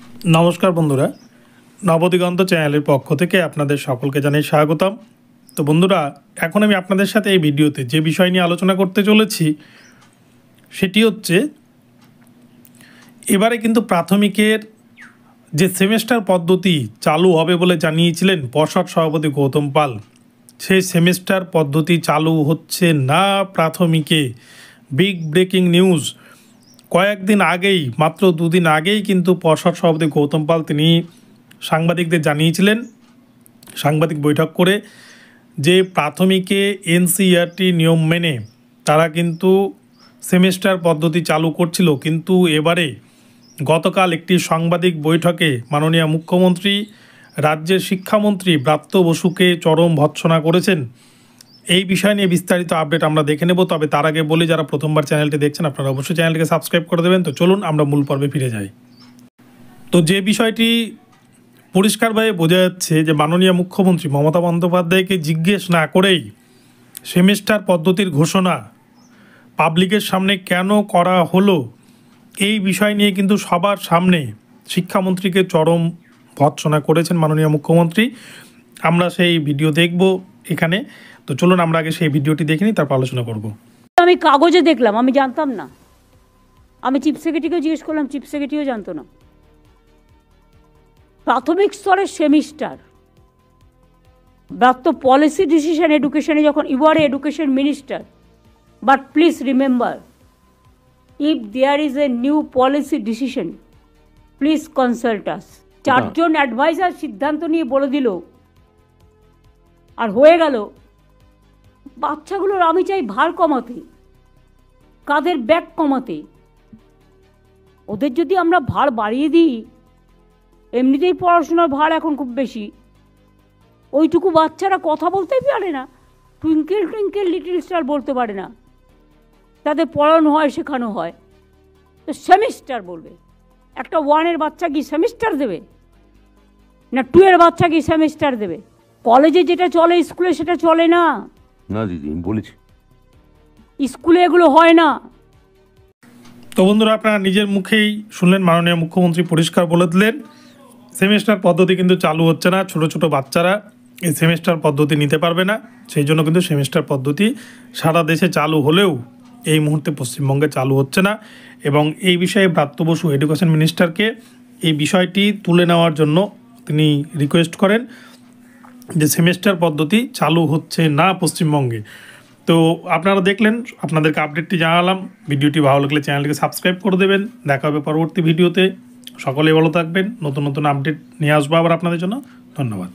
নমস্কার বন্ধুরা, নবদিগন্ত চ্যানেলের পক্ষ থেকে আপনাদের সকলকে জানাই স্বাগতম। তো বন্ধুরা, এখন আমি আপনাদের সাথে এই ভিডিওতে যে বিষয় নিয়ে আলোচনা করতে চলেছি সেটি হচ্ছে এবারে কিন্তু প্রাথমিকের যে সেমেস্টার পদ্ধতি চালু হবে বলে জানিয়েছিলেন পর্ষদ সভাপতি গৌতম পাল, সেই সেমেস্টার পদ্ধতি চালু হচ্ছে না প্রাথমিকে। Big breaking news. কয়েকদিন আগেই, মাত্র দুদিন আগেই কিন্তু পর্ষদ সভাপতি গৌতম পাল তিনি সাংবাদিকদের জানিয়েছিলেন সাংবাদিক বৈঠক করে যে প্রাথমিকে এনসিইআরটি নিয়ম মেনে তারা কিন্তু সেমেস্টার পদ্ধতি চালু করছিল, কিন্তু এবারে গতকাল একটি সাংবাদিক বৈঠকে মাননীয় মুখ্যমন্ত্রী রাজ্যের শিক্ষামন্ত্রী ব্রাত্য বসুকে চরম ভর্ৎসনা করেছেন। এই বিষয় নিয়ে বিস্তারিত আপডেট আমরা দেখে নেব। তবে তার আগে বলি, যারা প্রথমবার চ্যানেলটি দেখছেন আপনারা অবশ্যই চ্যানেলটিকে সাবস্ক্রাইব করে দেবেন। তো চলুন আমরা মূল পর্বে ফিরে যাই। তো যে বিষয়টি পরিষ্কারভাবে বোঝা যাচ্ছে যে মাননীয় মুখ্যমন্ত্রী মমতা বন্দ্যোপাধ্যায়কে জিজ্ঞেস না করেই সেমেস্টার পদ্ধতির ঘোষণা পাবলিকের সামনে কেন করা হলো, এই বিষয় নিয়ে কিন্তু সবার সামনে শিক্ষামন্ত্রীকে চরম ভর্ৎসনা করেছেন মাননীয় মুখ্যমন্ত্রী। আমরা সেই ভিডিও দেখব এখানে। তো চলুন আমরা আগে সেই ভিডিওটি দেখে নিই, তারপর আলোচনা করব। আমি কাগজে দেখলাম, আমি জানতাম না। আমি চিফ সেক্রেটারিকেও জিজ্ঞেস করলাম, চিফ সেক্রেটারিও জানতো না। প্রাথমিক স্তরের সেমিস্টার ব্রাত্য পলিসি ডিসিশন এডুকেশনে যখন you are education minister, but please remember, if there is a new policy decision please consult us. চারজন অ্যাডভাইজার সিদ্ধান্ত নিয়ে বলে দিল আর হয়ে গেল। বাচ্চাগুলোর আমি চাই ভার কমাতে, কাঁধের ব্যাগ কমাতে। ওদের যদি আমরা ভার বাড়িয়ে দিই, এমনিতেই পড়াশোনার ভার এখন খুব বেশি, ওইটুকু বাচ্চারা কথা বলতেই পারে না, টুইঙ্কেল টুইঙ্কেল লিটল স্টার বলতে পারে না। তাদের পড়ানো হয়, শেখানো হয়, তো সেমিস্টার বলবে। একটা 1-এর বাচ্চা কি সেমিস্টার দেবে? না 2-এর বাচ্চা কি সেমিস্টার দেবে? কলেজে যেটা চলে স্কুলে সেটা চলে না। না দিদি, আমি বলেছি স্কুলে এগুলো হয় না। তো বন্ধুরা, আপনারা নিজের মুখেই শুনলেন, মাননীয় মুখ্যমন্ত্রী পরিষ্কার বলে দিলেন সেমেস্টার পদ্ধতি কিন্তু চালু হচ্ছে না। ছোট ছোট বাচ্চারা এই সেমেস্টার পদ্ধতি নিতে পারবে না। সেই জন্য কিন্তু সেমেস্টার পদ্ধতি সারা দেশে চালু হলেও এই মুহূর্তে পশ্চিমবঙ্গে চালু হচ্ছে না। এবং এই বিষয়ে ব্রাত্য বসু এডুকেশন মিনিস্টারকে এই বিষয়টি তুলে নেওয়ার জন্য তিনি রিকোয়েস্ট করেন যে সেমেস্টার পদ্ধতি চালু হচ্ছে না পশ্চিমবঙ্গে। তো আপনারা দেখলেন, আপনাদেরকে আপডেটটি জানালাম। ভিডিওটি ভালো লাগলে চ্যানেলটিকে সাবস্ক্রাইব করে দেবেন। দেখা হবে পরবর্তী ভিডিওতে। সকলেই ভালো থাকবেন। নতুন নতুন আপডেট নিয়ে আসবো আবার আপনাদের জন্য। ধন্যবাদ।